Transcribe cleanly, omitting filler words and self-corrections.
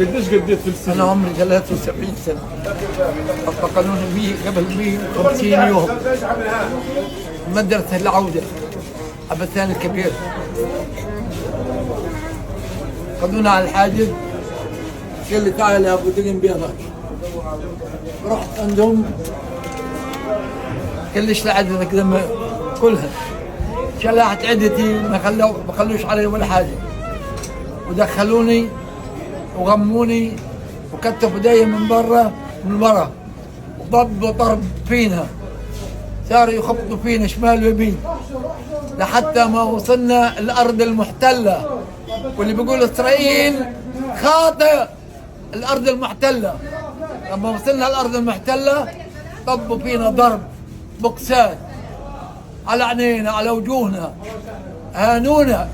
قديش قديت في السنة؟ أنا عمري 73 سنة. اعتقلوني به قبل 150 يوم. مدرسة العودة عبثان الكبير. خذونا على الحاجز، قال لي تعال يا أبو دقن بيضك. رحت عندهم، قال لي ايش عدتك لما كلها؟ شلحت عدتي ما خلوش علي ولا حاجة، ودخلوني وغموني وكتفوا ايدي من برا وضربوا ضرب فينا، صاروا يخبطوا فينا شمال ويمين لحتى ما وصلنا الأرض المحتلة. واللي بيقول إسرائيل خاطئ، الأرض المحتلة. لما وصلنا الأرض المحتلة طبوا فينا ضرب بوكسات على عينينا على وجوهنا، هانونا.